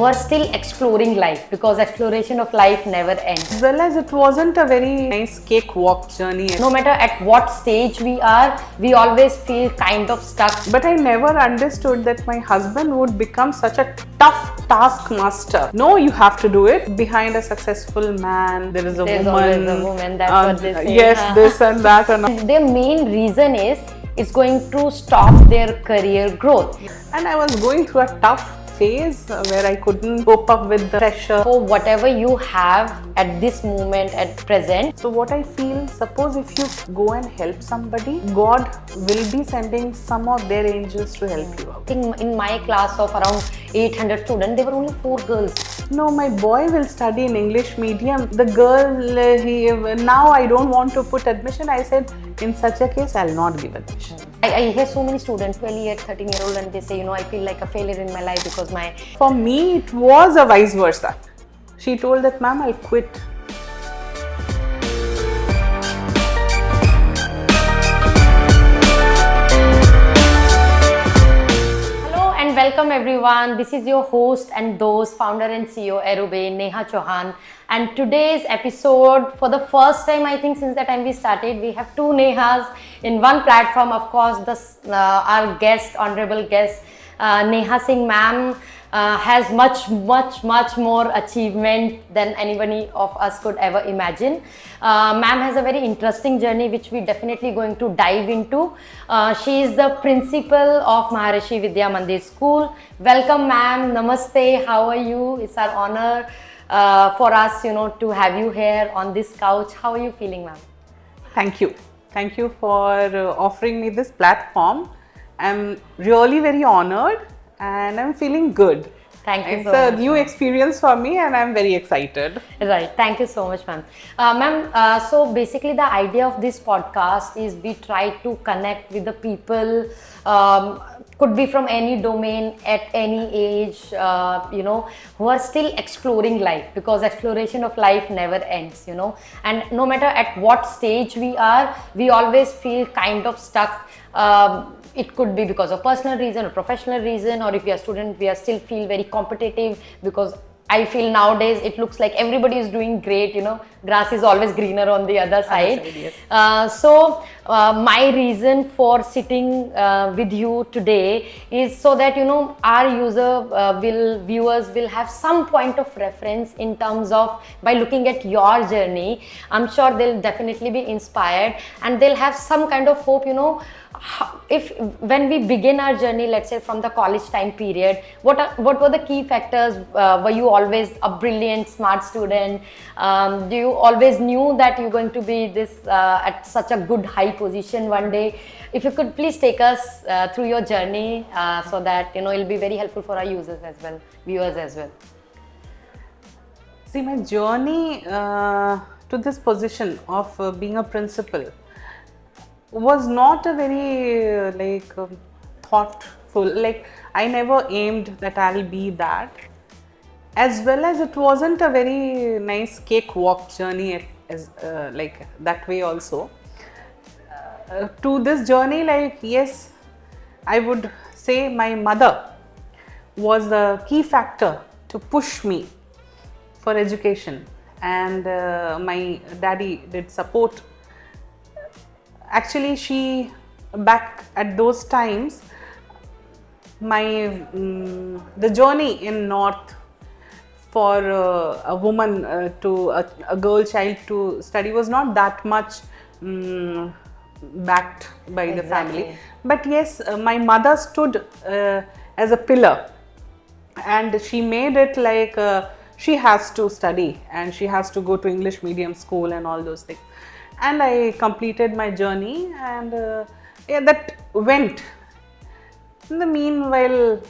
who are still exploring life, because exploration of life never ends. As well as it wasn't a very nice cakewalk journey. No matter at what stage we are, we always feel kind of stuck. But I never understood that my husband would become such a tough taskmaster. No, you have to do it. Behind a successful man, there's always a woman, that's what they say. Yes, this and that. And their main reason is it's going to stop their career growth. And I was going through a tough phase where I couldn't cope up with the pressure. For whatever you have at this moment, at present. So what I feel, suppose if you go and help somebody, God will be sending some of their angels to help you out. In my class of around 800 students, there were only 4 girls. No, my boy will study in English medium. The girl, now I don't want to put admission. I said, in such a case, I'll not give admission. I hear so many students, 12-year, 13-year-old, and they say, I feel like a failure in my life because my... For me, it was a vice versa. She told that, ma'am, I'll quit. Hello and welcome everyone. This is your host and host, founder and CEO, AeroBay, Neha Chauhan. And today's episode, for the first time, I think since the time we started, we have 2 Nehas in one platform. Of course, our guest, honorable guest, Neha Singh ma'am, has much more achievement than anybody of us could ever imagine. Ma'am has a very interesting journey which we definitely going to dive into. She is the principal of Maharishi Vidya Mandir school. Welcome ma'am, namaste, how are you? It's our honor for us, to have you here on this couch. How are you feeling, ma'am? Thank you. Thank you for offering me this platform. I'm really very honored and I'm feeling good. Thank you it's so much. It's a new experience for me and I'm very excited. Right. Thank you so much, ma'am. Ma'am, so basically the idea of this podcast is we try to connect with the people, could be from any domain, at any age, who are still exploring life, because exploration of life never ends, and no matter at what stage we are, we always feel kind of stuck. It could be because of personal reason or professional reason, or if we are student, we are still feel very competitive, because I feel nowadays it looks like everybody is doing great, grass is always greener on the other side. Yes. So my reason for sitting with you today is so that, our viewers will have some point of reference in terms of, by looking at your journey, I'm sure they'll definitely be inspired and they'll have some kind of hope, when we begin our journey, let's say from the college time period, what were the key factors? Were you always a brilliant, smart student? Do you always knew that you're going to be this at such a good high position one day? If you could please take us through your journey so that it'll be very helpful for our users as well, viewers as well. See, my journey to this position of being a principal was not a very thoughtful, I never aimed that I'll be that, as well as it wasn't a very nice cakewalk journey as that way also. To this journey, yes, I would say my mother was the key factor to push me for education, and my daddy did support. Actually, she, back at those times, the journey in North for a woman a girl child to study was not that much backed by the family. But yes, my mother stood as a pillar, and she made it she has to study and she has to go to English medium school and all those things. And I completed my journey, and that went. In the meanwhile,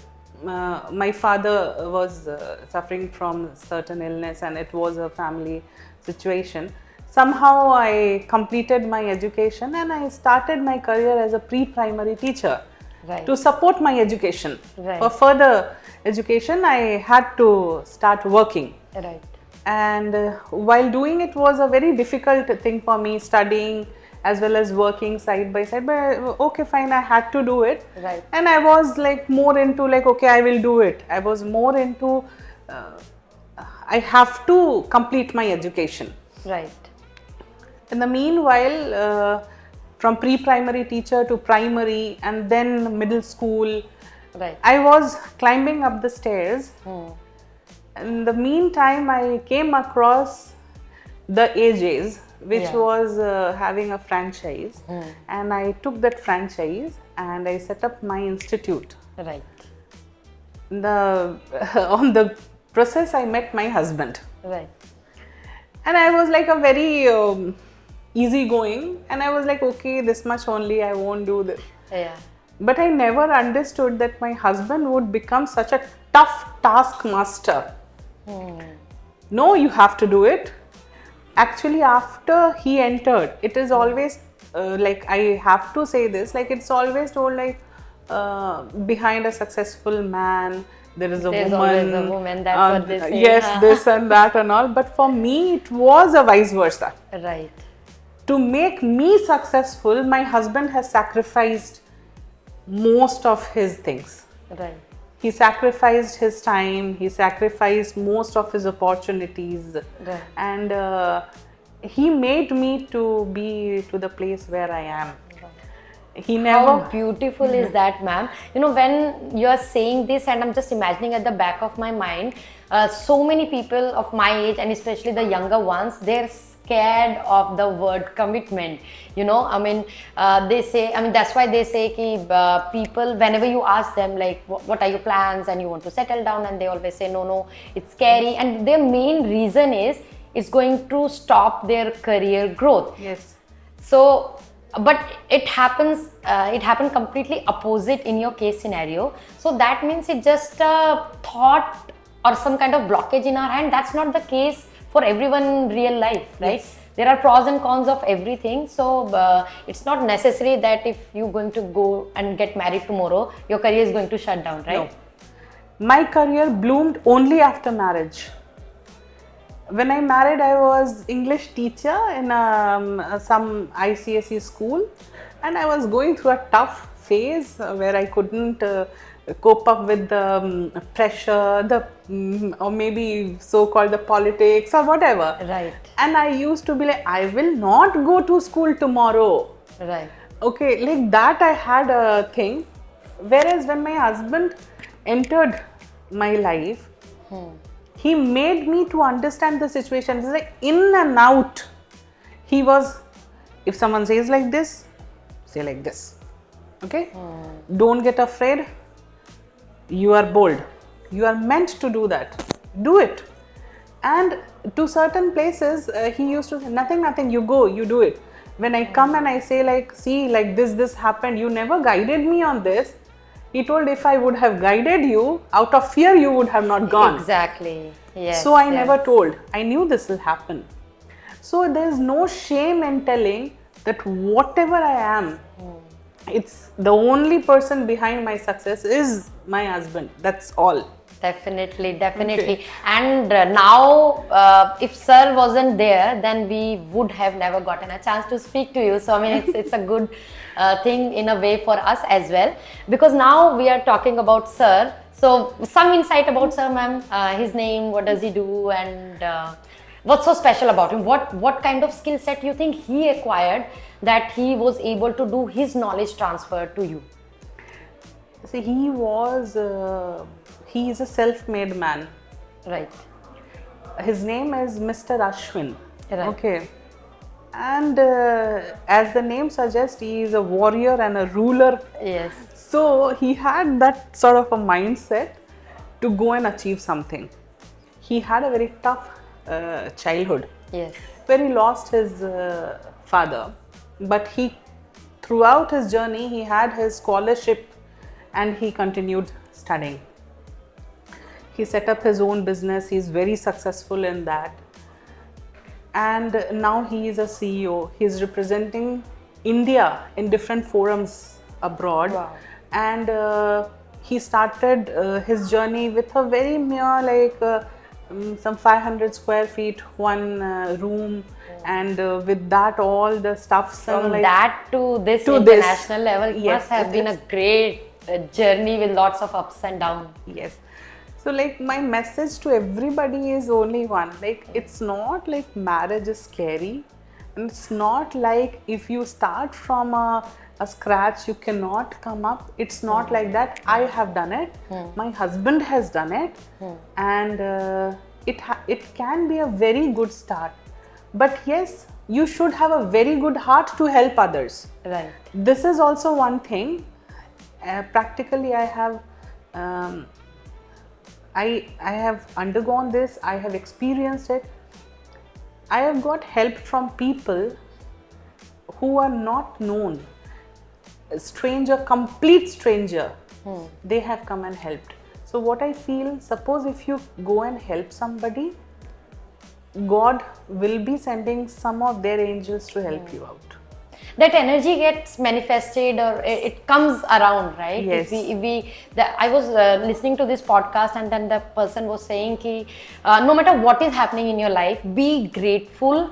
my father was suffering from certain illness and it was a family situation. Somehow I completed my education and I started my career as a pre-primary teacher. Right. To support my education. Right. For further education, I had to start working. Right. And while doing it was a very difficult thing for me, studying as well as working side by side, but okay, fine, I had to do it. Right. And I was more into okay, I will do it. I was more into I have to complete my education. Right. In the meanwhile, from pre-primary teacher to primary and then middle school, Right. I was climbing up the stairs. In the meantime, I came across the AJ's, which Yeah. was having a franchise, and I took that franchise and I set up my institute. Right. On the process, I met my husband, Right. and I was like a very easygoing, and I was like, okay, this much only, I won't do this. Yeah. But I never understood that my husband would become such a tough taskmaster. No, you have to do it. Actually, after he entered, it is always like, I have to say this, like it's always told like behind a successful man there is a There's woman. always a woman, that's what they say. Yes, this and that and all. But for me, it was a vice versa. Right. To make me successful, my husband has sacrificed most of his things. Right. He sacrificed his time, he sacrificed most of his opportunities, Right. and he made me to be to the place where I am. He never. How beautiful is that, ma'am? You know, when you're saying this, and I'm just imagining at the back of my mind, so many people of my age, and especially the younger ones, they're scared of the word commitment. You know, I mean, they say, I mean, that's why they say ki, people, whenever you ask them, like, what are your plans and you want to settle down, and they always say, no, it's scary. And their main reason is, it's going to stop their career growth. Yes. So, but it happened completely opposite in your case scenario. So that means it's just a thought or some kind of blockage in our hand. That's not the case for everyone in real life, right? Yes. There are pros and cons of everything. So it's not necessary that if you're going to go and get married tomorrow, your career is going to shut down, right? No. My career bloomed only after marriage. When I married, I was English teacher in some ICSE school, and I was going through a tough phase where I couldn't cope up with the pressure, or maybe so-called the politics or whatever. Right. And I used to be like, I will not go to school tomorrow. Right. Okay, like that I had a thing. Whereas when my husband entered my life, he made me to understand the situation. It's like in and out. He was, if someone says like this, say like this. Okay? Don't get afraid. You are bold. You are meant to do that. Do it. And to certain places, he used to say, nothing, you go, you do it. When I come and I say like, see, like this happened, you never guided me on this. He told, if I would have guided you, out of fear, you would have not gone. Exactly. Yes. So I never told. I knew this will happen. So there is no shame in telling that whatever I am, it's the only person behind my success is my husband. That's all. Definitely. Okay. And now, if sir wasn't there, then we would have never gotten a chance to speak to you. So, I mean, it's a good thing in a way for us as well. Because now we are talking about sir. So, some insight about sir, ma'am. His name, what does he do, and what's so special about him? What kind of skill set you think he acquired that he was able to do his knowledge transfer to you? See, he is a self-made man. Right. His name is Mr. Ashwin. Right. Okay. And as the name suggests, he is a warrior and a ruler. Yes. So he had that sort of a mindset to go and achieve something. He had a very tough childhood. Yes. Where he lost his father. But throughout his journey, he had his scholarship and he continued studying. He set up his own business. He's very successful in that. And now he is a CEO. He's representing India in different forums abroad. Wow. And he started his journey with a very mere like some 500 square feet, one room, and with that all the stuffs. From and like, that to this to international this. level, it Yes, must have it been is. a great journey with lots of ups and downs. Yes. So like my message to everybody is only one, like it's not like marriage is scary, and it's not like if you start from a scratch you cannot come up. It's not like that. I have done it, my husband has done it, and it can be a very good start. But yes, you should have a very good heart to help others. Right. This is also one thing. Practically I have I have undergone this, I have experienced it. I have got help from people who are not known. A stranger, complete stranger, they have come and helped. So what I feel, suppose if you go and help somebody, God will be sending some of their angels to help you out. That energy gets manifested, or it comes around, right? Yes. I was listening to this podcast, and then the person was saying ki, no matter what is happening in your life, be grateful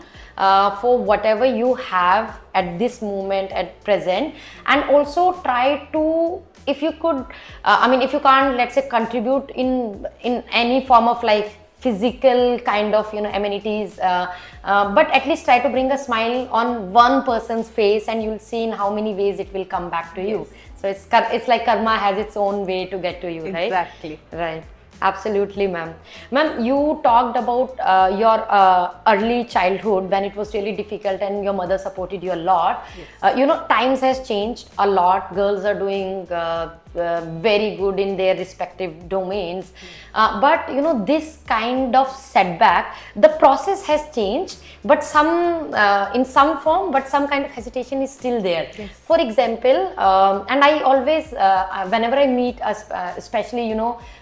for whatever you have at this moment, at present, and also try to, if you could, if you can't, let's say, contribute in any form of like physical kind of amenities, but at least try to bring a smile on one person's face, and you'll see in how many ways it will come back to you. So it's like karma has its own way to get to you, right? Exactly. Right. Absolutely, ma'am. Ma'am, you talked about your early childhood when it was really difficult and your mother supported you a lot. Yes. Times has changed a lot. Girls are doing very good in their respective domains. But this kind of setback, the process has changed, but in some form, but some kind of hesitation is still there. Yes. For example, and I always, whenever I meet, especially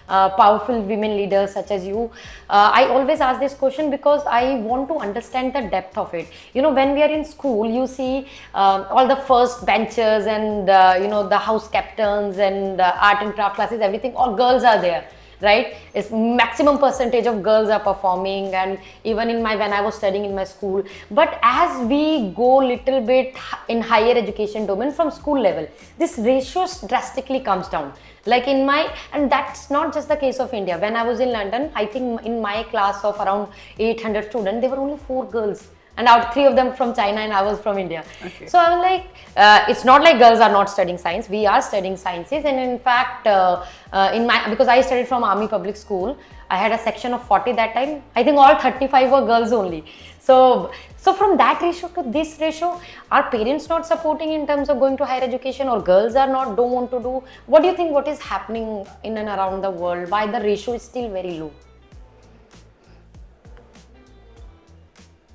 powerful women leaders such as you, I always ask this question because I want to understand the depth of it. When we are in school, you see all the first benchers and the house captains and art and craft classes, everything, all girls are there, right? It's maximum percentage of girls are performing, and even when I was studying in my school. But as we go little bit in higher education domain from school level, this ratio drastically comes down. Like and that's not just the case of India. When I was in London, I think in my class of around 800 students, there were only 4 girls. And out 3 of them from China, and I was from India. Okay. So I was like, it's not like girls are not studying science. We are studying sciences, and in fact, because I studied from Army Public School, I had a section of 40 that time. I think all 35 were girls only. So from that ratio to this ratio, are parents not supporting in terms of going to higher education, or girls don't want to do? What do you think? What is happening in and around the world? Why the ratio is still very low?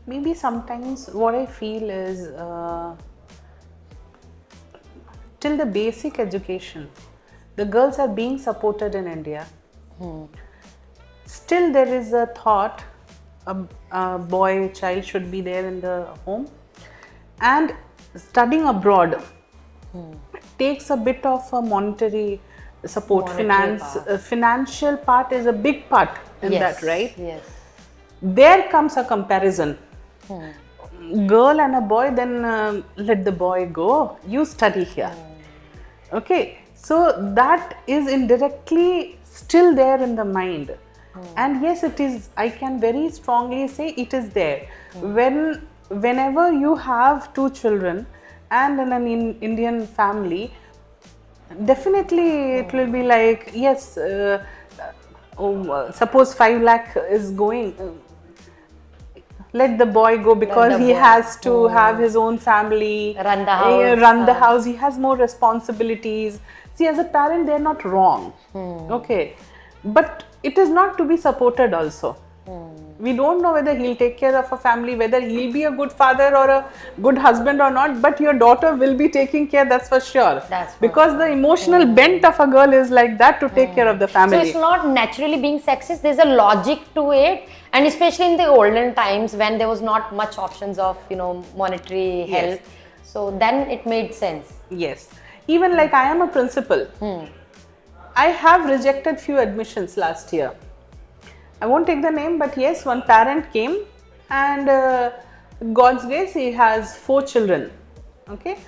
Maybe sometimes what I feel is till the basic education, the girls are being supported in India. Still there is a thought a child should be there in the home, and studying abroad takes a bit of a monetary support. Financial part is a big part in that, right? Yes. There comes a comparison. Girl and a boy, then let the boy go, you study here. Okay, so that is indirectly still there in the mind. And yes, it is, I can very strongly say it is there. Whenever you have 2 children and in an Indian family, definitely it will be like, yes, suppose 5 lakh is going, let the boy go because he has to have his own family, run the house, he has more responsibilities. See, as a parent, they're not wrong. Okay, but it is not to be supported also. We don't know whether he'll take care of a family, whether he'll be a good father or a good husband or not, but your daughter will be taking care, that's for sure. Because the emotional bent of a girl is like that, to take care of the family. So it's not naturally being sexist, there's a logic to it, and especially in the olden times when there was not much options of monetary help. So then it made sense. Yes. Even like I am a principal. I have rejected few admissions last year. I won't take the name, but yes, one parent came, and God's grace, he has 4 children. Okay,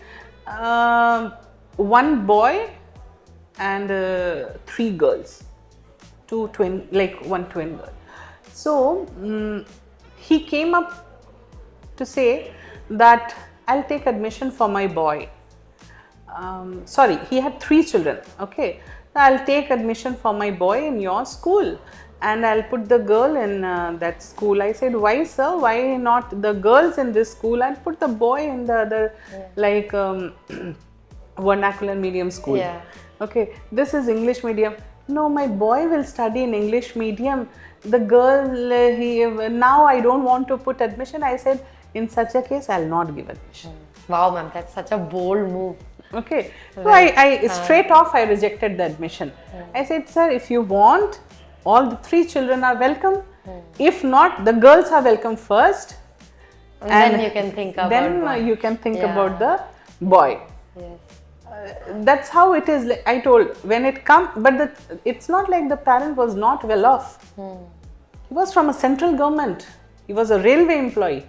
1 boy and 3 girls. two twin, like one twin girl. So he came up to say that I'll take admission for my boy. Sorry, he had 3 children. Okay, I'll take admission for my boy in your school, and I'll put the girl in that school. I said, why, sir? Why not the girls in this school? I'll put the boy in the other, like vernacular medium school. Yeah. Okay, this is English medium. No, my boy will study in English medium. The girl, now I don't want to put admission. I said, in such a case, I'll not give admission. Wow, ma'am, that's such a bold move. Okay, so I straight off I rejected the admission. I said, sir, if you want, all the 3 children are welcome. If not, the girls are welcome first. And then you can think about then you can think about the boy. Yes. That's how it is. Like I told, when it comes, but it's not like the parent was not well off. He was from a central government. He was a railway employee.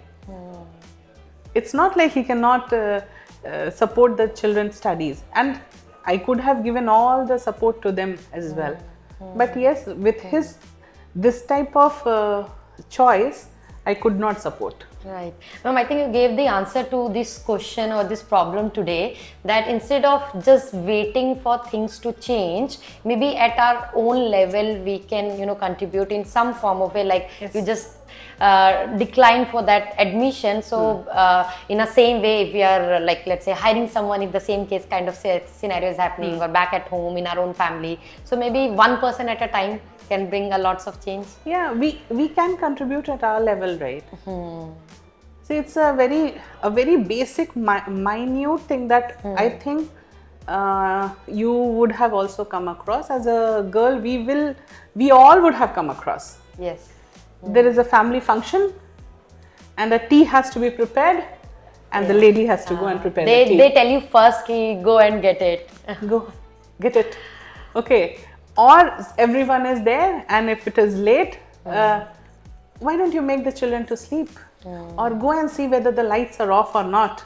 It's not like he cannot support the children's studies, and I could have given all the support to them as well. But yes, with this type of choice, I could not support. Right. Ma'am, I think you gave the answer to this question or this problem today, that instead of just waiting for things to change, maybe at our own level we can, contribute in some form of way, like you just decline for that admission. So in a same way, if we are like, let's say, hiring someone, if the same case kind of scenario is happening, or back at home in our own family, so maybe one person at a time can bring a lots of change. Yeah, we can contribute at our level, right? See, it's a very basic, minute thing that I think you would have also come across. As a girl, we all would have come across. Yes. There is a family function, and the tea has to be prepared, and the lady has to go and prepare the tea. They tell you first, go and get it. Go, get it. Okay. Or everyone is there, and if it is late, why don't you make the children to sleep? Or go and see whether the lights are off or not.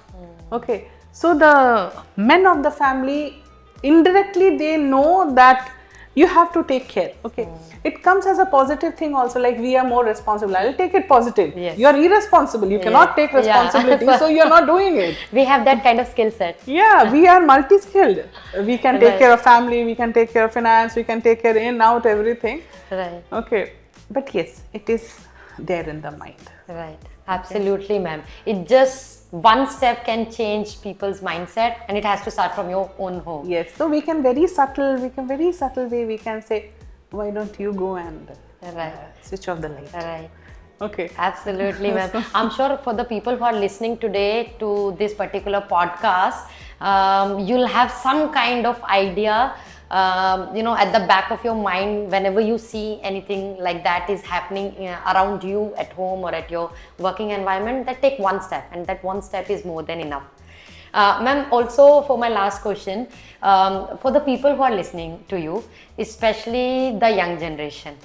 Okay. So the men of the family, indirectly they know that you have to take care. Okay. It comes as a positive thing also, like we are more responsible. I'll take it positive. Yes. You are irresponsible. You cannot take responsibility, so you are not doing it. We have that kind of skill set. Yeah, we are multi-skilled. We can take care of family, we can take care of finance, we can take care in, out, everything. Right. Okay. But yes, it is there in the mind. Right. Absolutely, ma'am. It just one step can change people's mindset, and it has to start from your own home. Yes. So we can very subtle way, we can say, why don't you go and switch off the light? Right. Okay. Absolutely, ma'am. I'm sure for the people who are listening today to this particular podcast, you'll have some kind of idea, at the back of your mind, whenever you see anything like that is happening around you at home or at your working environment, that take one step, and that one step is more than enough. Ma'am, also for my last question, for the people who are listening to you, especially the young generation,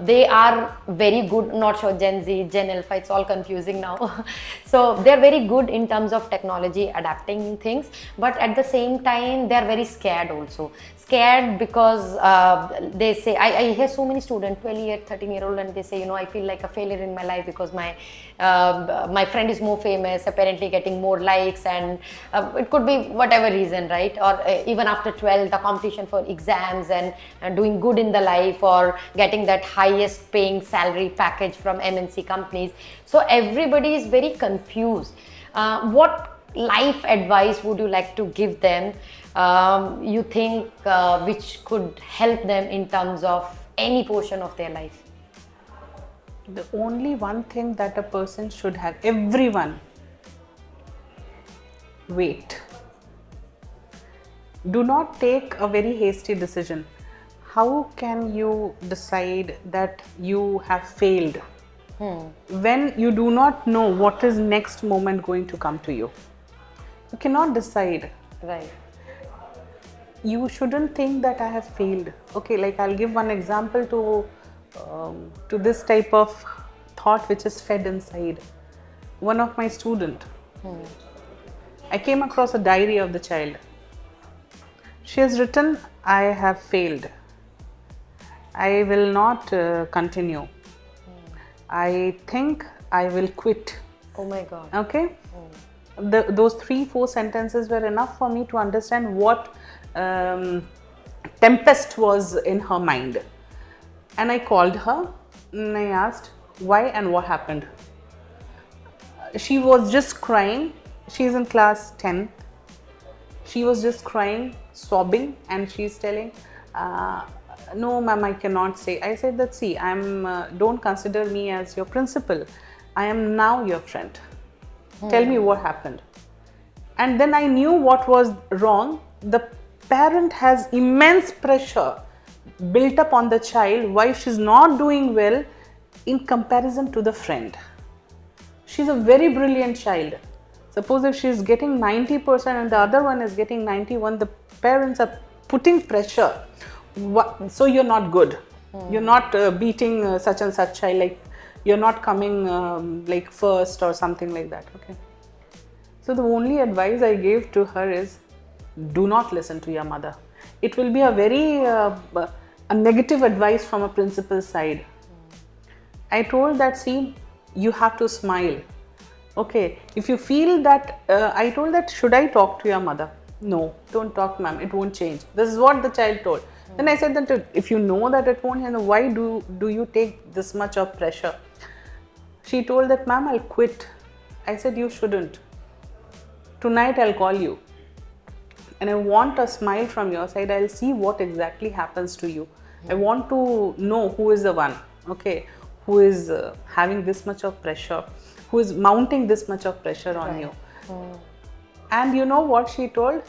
they are very good, not sure Gen Z, Gen Alpha, it's all confusing now. So they're very good in terms of technology, adapting things, but at the same time, they're very scared also. Scared because they say, I hear so many students, 12-year, 13-year-old, and they say, I feel like a failure in my life because my friend is more famous, apparently getting more likes, and it could be whatever reason, right? Or even after 12, the competition for exams and doing good in the life, or getting that highest paying salary package from MNC companies. So everybody is very confused. What life advice would you like to give them, you think, which could help them in terms of any portion of their life? The only one thing that a person should have, everyone, wait. Do not take a very hasty decision. How can you decide that you have failed when you do not know what is next moment going to come to you? You cannot decide. Right. You shouldn't think that I have failed. Okay, like I'll give one example to this type of thought which is fed inside. One of my student, I came across a diary of the child. She has written, I have failed. I will not continue. I think I will quit. Oh my God. Okay? Those 3-4 sentences were enough for me to understand what tempest was in her mind. And I called her and I asked why and what happened. She was just crying. She's in class 10. She was just crying, sobbing, and she's telling, no ma'am, I cannot say. I said that, see, don't consider me as your principal. I am now your friend. Tell me what happened. And then I knew what was wrong. The parent has immense pressure built up on the child why she's not doing well in comparison to the friend. She's a very brilliant child. Suppose if she's getting 90% and the other one is getting 91, the parents are putting pressure. So you're not good. You're not beating such and such child, like you're not coming like first or something like that. Okay. So the only advice I gave to her is, do not listen to your mother. It will be a very a negative advice from a principal's side. I told that, see, you have to smile. Okay, if you feel that, I told that, should I talk to your mother? No, don't talk, ma'am, it won't change. This is what the child told. Then I said that if you know that it won't change, why do you take this much of pressure? She told that, ma'am, I'll quit. I said, you shouldn't. Tonight I'll call you. And I want a smile from your side. I'll see what exactly happens to you. I want to know who is the one, okay, who is having this much of pressure, who is mounting this much of pressure on you. And you know what she told?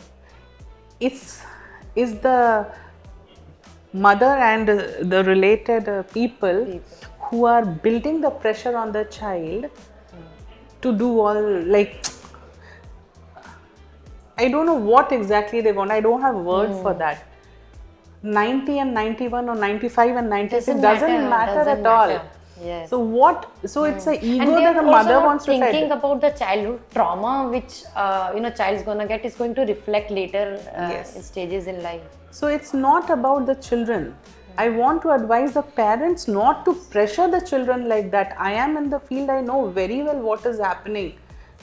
It's the mother and the related people who are building the pressure on the child to do all, like, I don't know what exactly they want. I don't have words for that. 90 and 91 or 95 and 96 doesn't matter at all. Yes. So it's an ego that a also mother not wants to fight. thinking about the childhood trauma which child's gonna get is going to reflect later in stages in life. So it's not about the children. I want to advise the parents not to pressure the children like that. I am in the field, I know very well what is happening.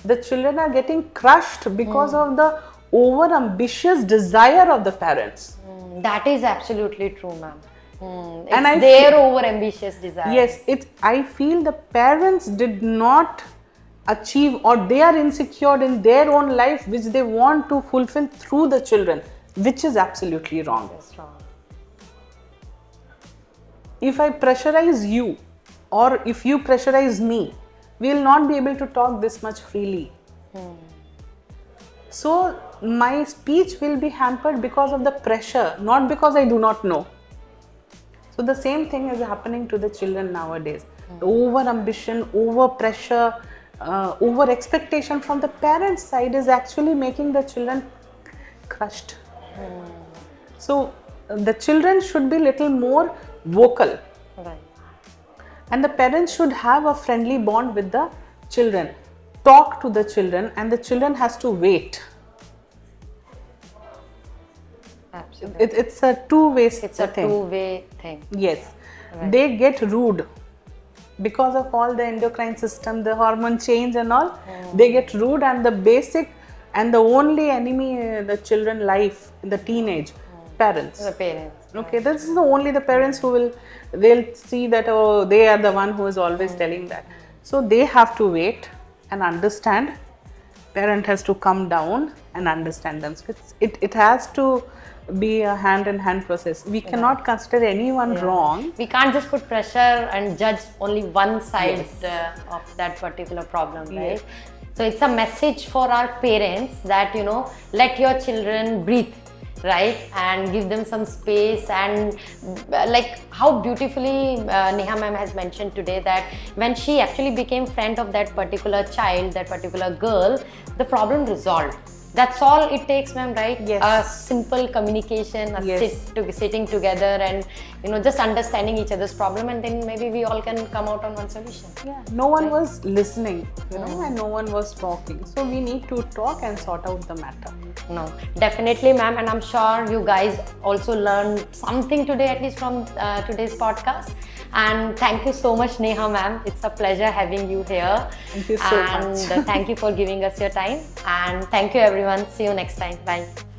The children are getting crushed because of the over ambitious desire of the parents. That is absolutely true, ma'am. It's And their over ambitious desire. Yes, I feel the parents did not achieve, or they are insecure in their own life, which they want to fulfill through the children, which is absolutely wrong. That's wrong. If I pressurize you, or if you pressurize me, we will not be able to talk this much freely. So my speech will be hampered because of the pressure, not because I do not know. So the same thing is happening to the children nowadays. Over ambition, over pressure, over expectation from the parents' side is actually making the children crushed. So the children should be little more vocal. Right. And the parents should have a friendly bond with the children. Talk to the children, and the children has to wait. Absolutely. It's a two-way thing. It's a two-way thing. Yes. Right. They get rude because of all the endocrine system, the hormone change and all. They get rude, and the basic and the only enemy the children life in the teenage, parents. The parents. Okay, this is the parents who they'll see that, oh, they are the one who is always telling that. So they have to wait and understand. Parent has to come down and understand them. So it has to be a hand-in-hand process. We cannot consider anyone wrong. We can't just put pressure and judge only one side of that particular problem, right? Yes. So it's a message for our parents that, let your children breathe, right? And give them some space, and like how beautifully Neha ma'am has mentioned today that when she actually became friend of that particular child, that particular girl, the problem resolved. That's all it takes, ma'am, right? Yes. A simple communication, Yes. sitting together, and just understanding each other's problem, and then maybe we all can come out on one solution. Yeah, no one was listening, and no one was talking. So we need to talk and sort out the matter. No, definitely, ma'am, and I'm sure you guys also learned something today, at least from today's podcast. And thank you so much, Neha, ma'am. It's a pleasure having you here. Thank you so much. And thank you for giving us your time. And thank you, everyone. See you next time. Bye.